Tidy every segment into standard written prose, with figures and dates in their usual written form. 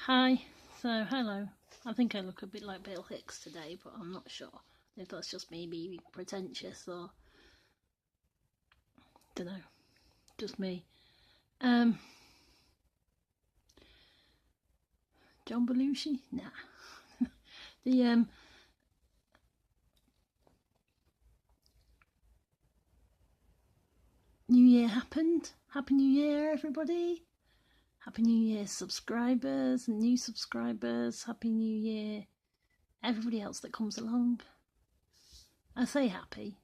Hi, so hello. I think I look a bit like Bill Hicks today, but I'm not sure if that's just me being pretentious or don't know, just me. Um, John Belushi? Nah. The New Year happened. Happy New Year, everybody. Happy New Year, subscribers and new subscribers. Happy New Year, everybody else that comes along. I say happy.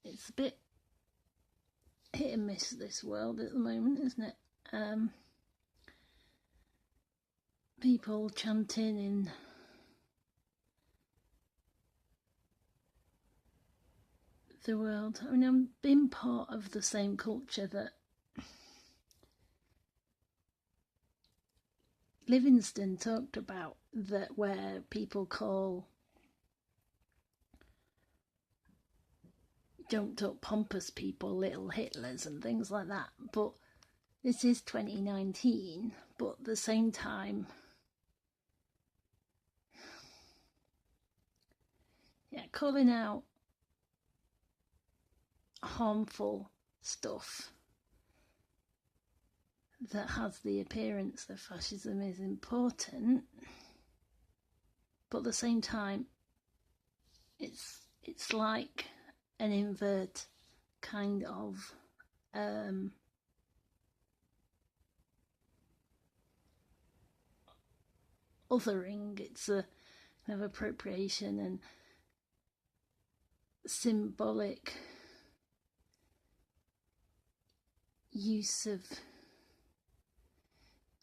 It's a bit hit and miss this world at the moment, isn't it? People chanting in the world. I mean, I've been part of the same culture that Livingston talked about, that where people call jumped up pompous people little Hitlers and things like that. But this is 2019, but at the same time, calling out harmful stuff that has the appearance of fascism is important, but at the same time, it's like an invert kind of othering. It's a kind of appropriation and symbolic use of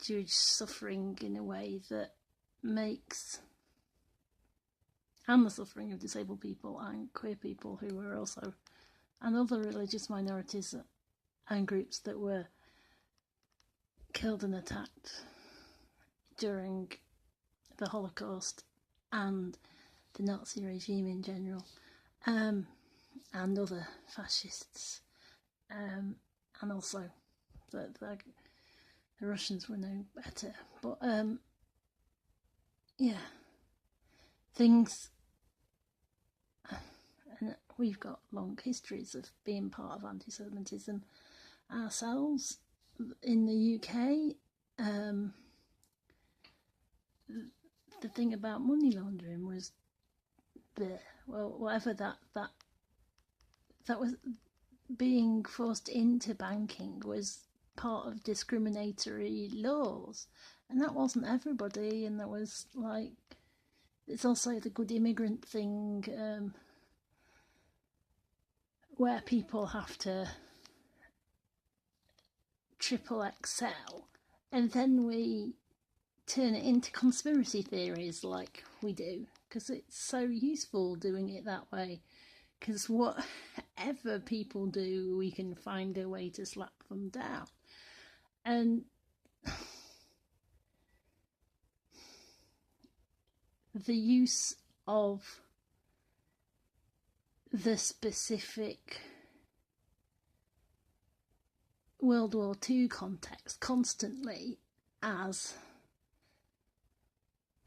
Jewish suffering in a way that makes, and the suffering of disabled people and queer people who were also, and other religious minorities and groups that were killed and attacked during the Holocaust and the Nazi regime in general, and other fascists, and also the Russians were no better. But things, and we've got long histories of being part of anti-Semitism ourselves in the UK. The thing about money laundering was whatever that was being forced into banking was part of discriminatory laws, and that wasn't everybody. And that was like, it's also the good immigrant thing, where people have to triple excel, and then we turn it into conspiracy theories like we do, because it's so useful doing it that way, because whatever people do, we can find a way to slap them down. And the use of the specific World War II context constantly as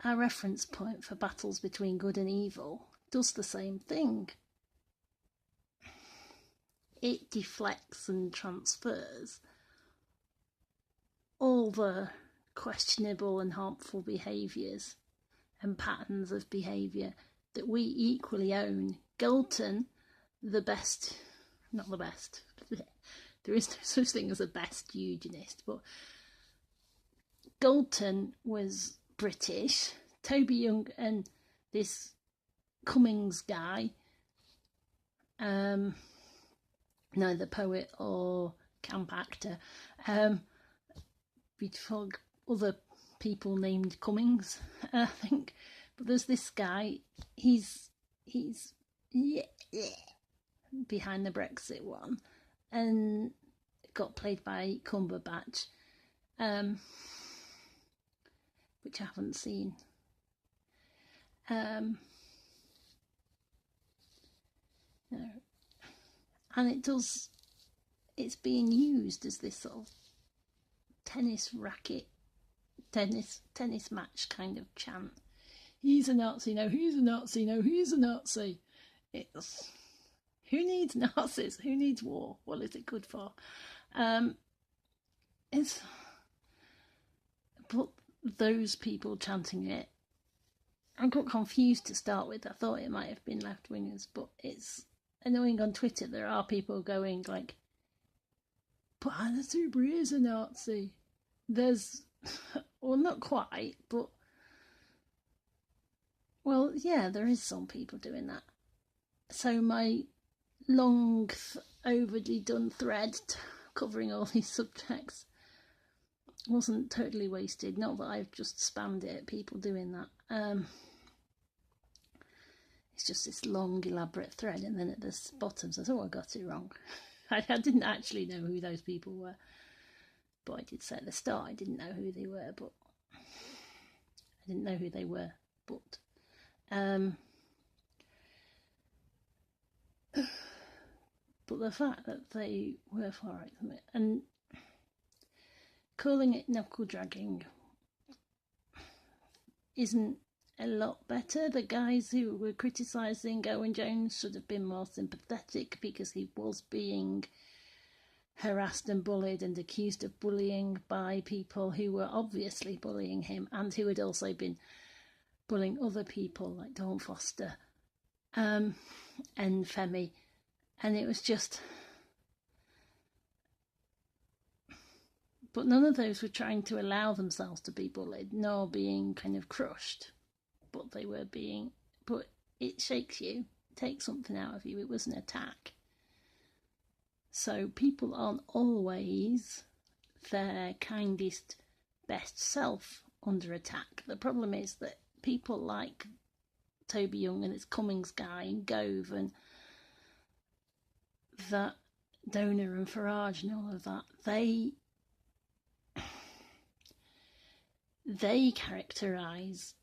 a reference point for battles between good and evil does the same thing. It deflects and transfers all the questionable and harmful behaviours and patterns of behaviour that we equally own. Galton, the best, not the best, there is no such thing as a best eugenist, but Galton was British. Toby Young and this Cummings guy, neither poet or camp actor, beautiful other people named Cummings, I think. But there's this guy, he's behind the Brexit one, and got played by Cumberbatch, which I haven't seen. And it's being used as this sort of tennis racket tennis match kind of chant. He's a Nazi, no, he's a Nazi, no, he's a Nazi. It's, who needs Nazis? Who needs war? What is it good for? It's, but those people chanting it, I got confused to start with. I thought it might have been left-wingers, but it's annoying on Twitter. There are people going like, but Anna Soubry is a Nazi. There's, well, not quite, but, well, yeah, there is some people doing that. So my long, overly done thread covering all these subjects wasn't totally wasted. Not that I've just spammed it at people doing that. It's just this long, elaborate thread, and then at the bottom says, oh, I got it wrong. I didn't actually know who those people were, but I did say at the start I didn't know who they were, but but the fact that they were far right from it, and calling it knuckle dragging isn't a lot better. The guys who were criticising Owen Jones should have been more sympathetic because he was being harassed and bullied and accused of bullying by people who were obviously bullying him and who had also been bullying other people like Dawn Foster and Femi. And it was just... But none of those were trying to allow themselves to be bullied, nor being kind of crushed. But they were being... But it shakes you, takes something out of you. It was an attack. So people aren't always their kindest, best self under attack. The problem is that people like Toby Young and its Cummings guy and Gove and that Donor and Farage and all of that, they characterise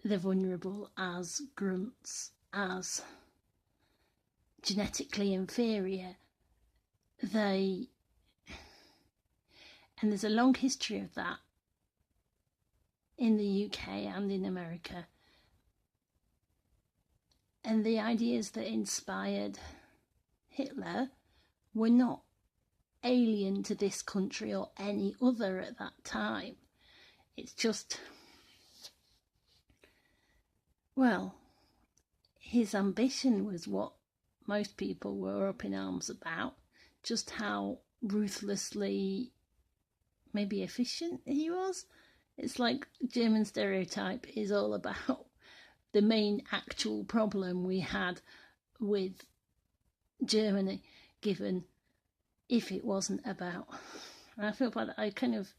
the vulnerable as grunts, as genetically inferior. And there's a long history of that in the UK and in America. And the ideas that inspired Hitler were not alien to this country or any other at that time. It's just, well, his ambition was what most people were up in arms about, just how ruthlessly maybe efficient he was. It's like German stereotype is all about the main actual problem we had with Germany, given if it wasn't about... And I feel bad, I kind of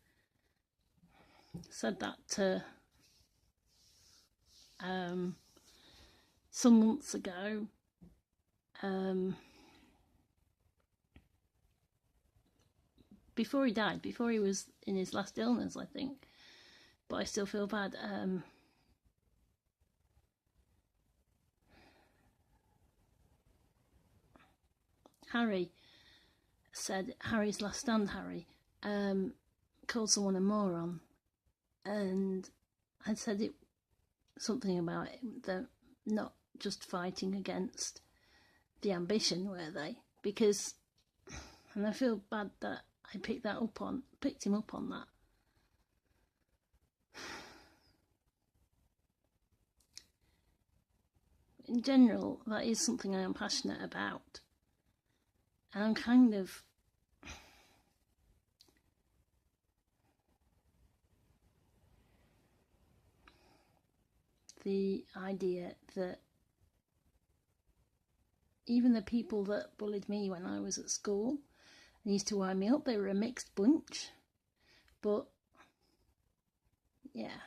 said that to some months ago. Before he died, before he was in his last illness, I think. But I still feel bad. Harry said, Harry's Last Stand, Harry, called someone a moron. And I said it, something about it, they're not just fighting against the ambition, were they? Because, and I feel bad that I picked him up on that. In general, that is something I am passionate about. And I'm kind of... the idea that even the people that bullied me when I was at school and used to wind me up, they were a mixed bunch. But, yeah.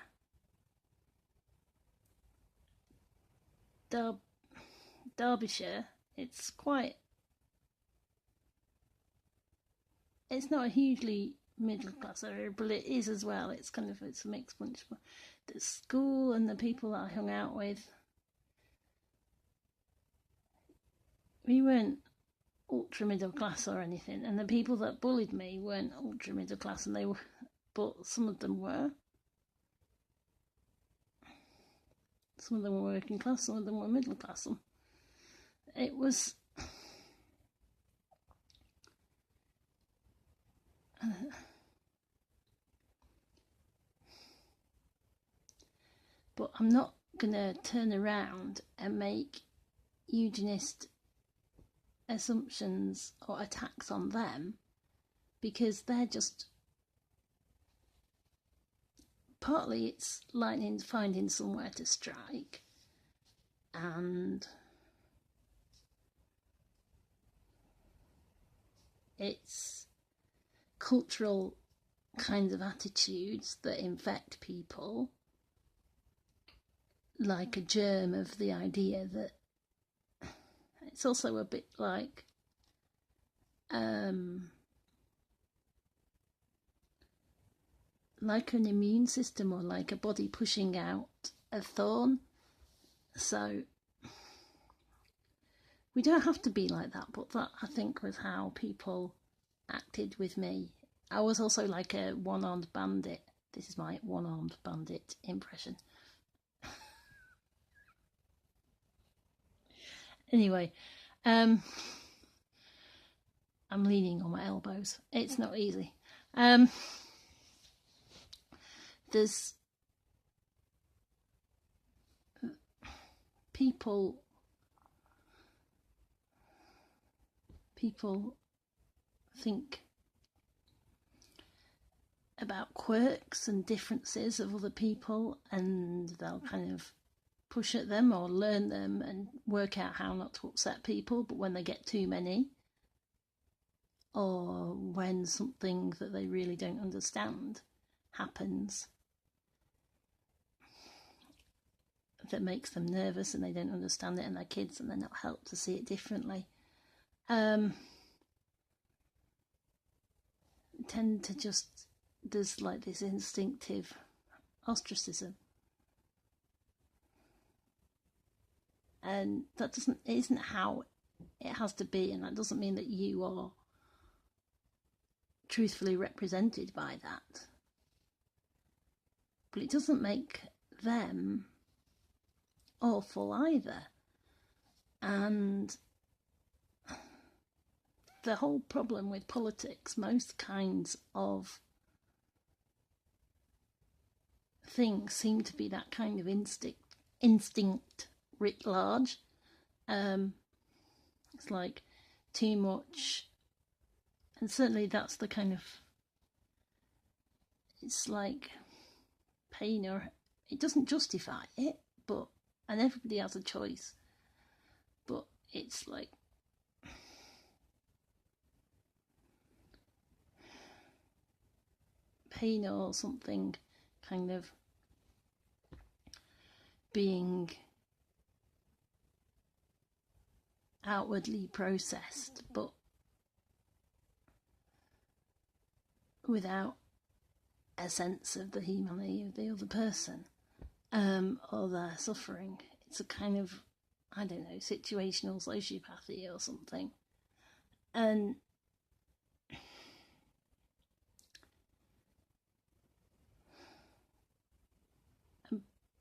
Derbyshire, it's not a hugely middle class area, but it is as well. It's a mixed bunch. The school and the people that I hung out with, we weren't ultra middle class or anything, and the people that bullied me weren't ultra middle class, and but some of them were. Some of them were working class, some of them were middle class. It was... but I'm not going to turn around and make eugenist assumptions or attacks on them, because they're just... partly it's lightning finding somewhere to strike, and it's cultural kinds of attitudes that infect people, like a germ of the idea that... it's also a bit like an immune system, or like a body pushing out a thorn. So we don't have to be like that, but that, I think, was how people acted with me. I was also like a one-armed bandit. This is my one-armed bandit impression. Anyway, I'm leaning on my elbows. It's not easy. There's people think about quirks and differences of other people, and they'll kind of push at them or learn them and work out how not to upset people. But when they get too many, or when something that they really don't understand happens that makes them nervous and they don't understand it, and they're kids and they're not helped to see it differently, tend to just... there's like this instinctive ostracism, and that isn't how it has to be, and that doesn't mean that you are truthfully represented by that, but it doesn't make them awful either. And the whole problem with politics, most kinds of things seem to be that kind of instinct writ large. It's like too much, and certainly that's the kind of... it's like pain, or it doesn't justify it, but... and everybody has a choice, but it's like pain or something kind of being outwardly processed, but without a sense of the humanity of the other person, or their suffering. It's a kind of, I don't know, situational sociopathy or something. And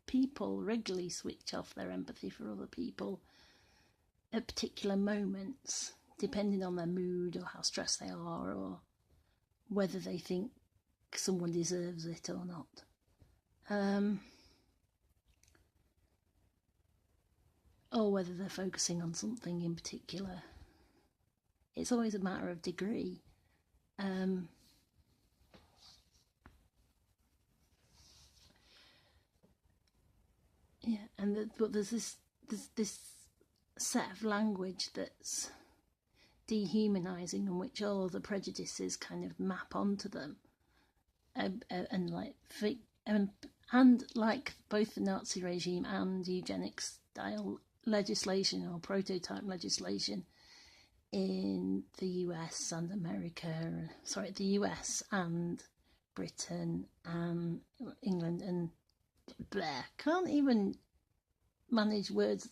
people regularly switch off their empathy for other people at particular moments, depending on their mood or how stressed they are, or whether they think someone deserves it or not. Or whether they're focusing on something in particular. It's always a matter of degree. Yeah, but there's this set of language that's dehumanizing, in which all the prejudices kind of map onto them, and like both the Nazi regime and eugenics style legislation or prototype legislation in the US and the US and Britain and England and Blair. Can't even manage words,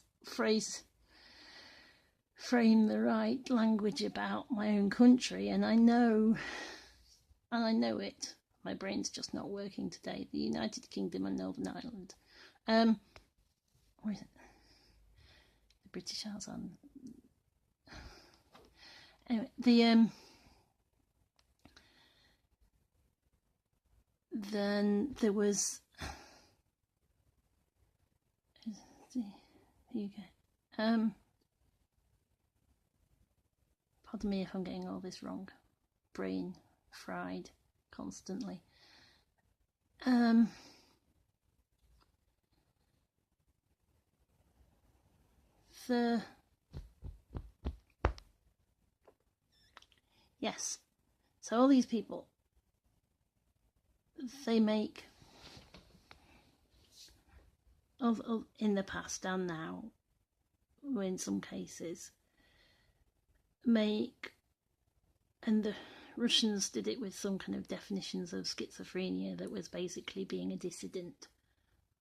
frame the right language about my own country, and I know it My brain's just not working today. The United Kingdom and Northern Ireland. Where is it? The British Isles on. Anyway, then there was the UK. Pardon me if I'm getting all this wrong. Brain fried constantly. Yes. So all these people, they make, in the past and now, in some cases, make, and the Russians did it with some kind of definitions of schizophrenia that was basically being a dissident.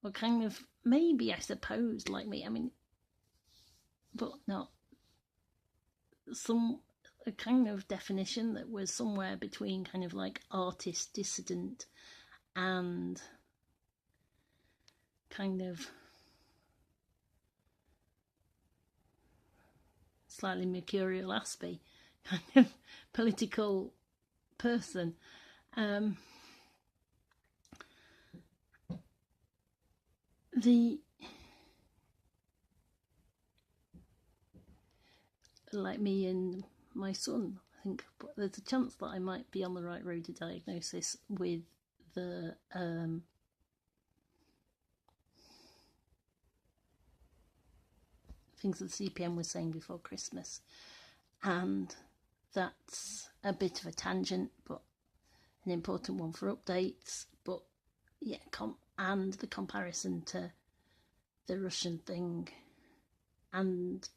Or kind of, maybe, I suppose, like me, I mean, but not a kind of definition that was somewhere between kind of like artist dissident and kind of slightly mercurial aspy kind of political person. Like me and my son, I think there's a chance that I might be on the right road to diagnosis with the things that the CPM was saying before Christmas, and that's a bit of a tangent, but an important one for updates. But yeah, and the comparison to the Russian thing and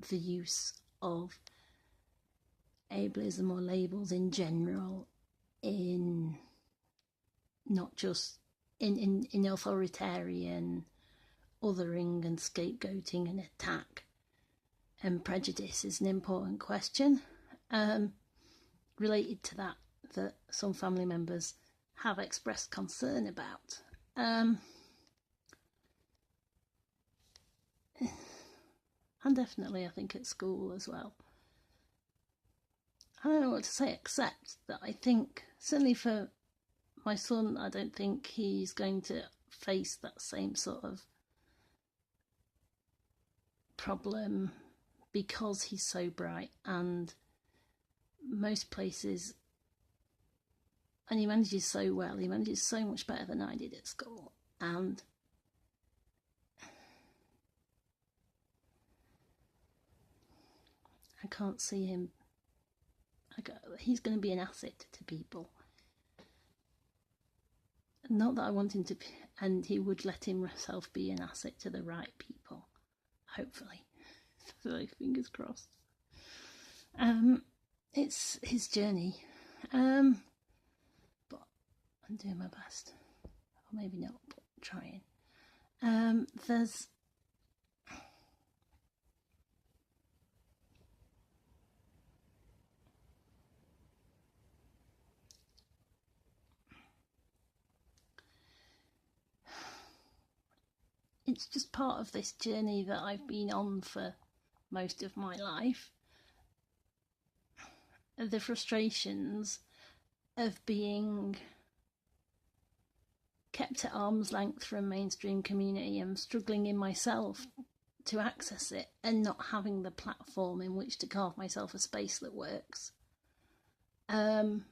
the use of ableism or labels in general in not just in authoritarian othering and scapegoating and attack and prejudice is an important question. Related to that some family members have expressed concern about. And definitely I think at school as well. I don't know what to say except that I think, certainly for my son, I don't think he's going to face that same sort of problem because he's so bright, and most places, and he manages so well, he manages so much better than I did at school, and I can't see him, he's going to be an asset to people. Not that I want him to be, and he would let himself be an asset to the right people, hopefully. So fingers crossed. It's his journey, but I'm doing my best, or maybe not, but trying. There's it's just part of this journey that I've been on for most of my life. The frustrations of being kept at arm's length from mainstream community and struggling in myself to access it and not having the platform in which to carve myself a space that works. And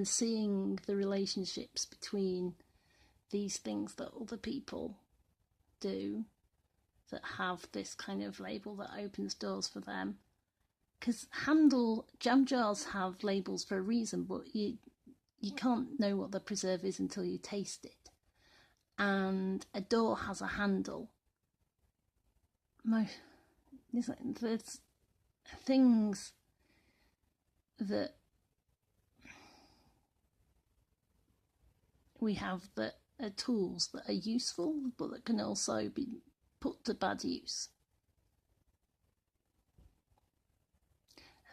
seeing the relationships between these things that other people do that have this kind of label that opens doors for them. Because jam jars have labels for a reason, but you can't know what the preserve is until you taste it. And a door has a handle. There's things that we have that are tools that are useful, but that can also be put to bad use.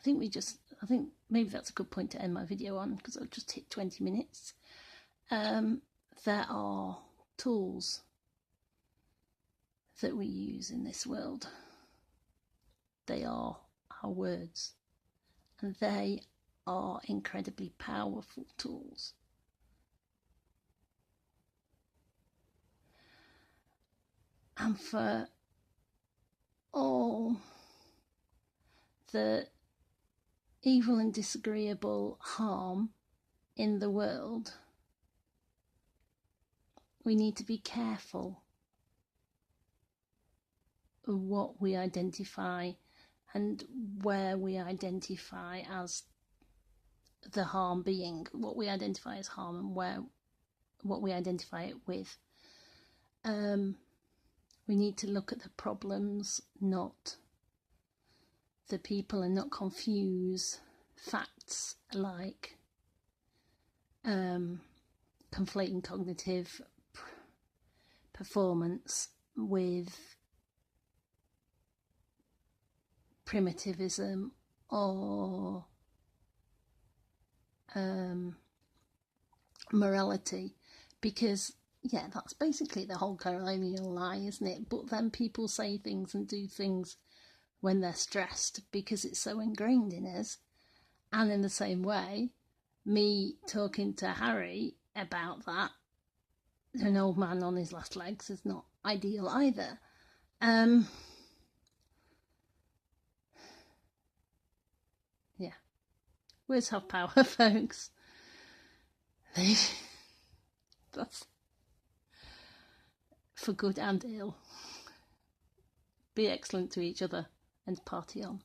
I think maybe that's a good point to end my video on, because I've just hit 20 minutes. There are tools that we use in this world. They are our words, and they are incredibly powerful tools. And for all the evil and disagreeable harm in the world, we need to be careful of what we identify and where we identify as the harm being, what we identify as harm, and what we identify it with. We need to look at the problems, not the people, and not confuse facts like conflating cognitive performance with primitivism or morality, because yeah, that's basically the whole colonial lie, isn't it? But then people say things and do things when they're stressed because it's so ingrained in us. And in the same way, me talking to Harry about that, an old man on his last legs, is not ideal either. Yeah, words have power, folks. That's for good and ill. Be excellent to each other and party on.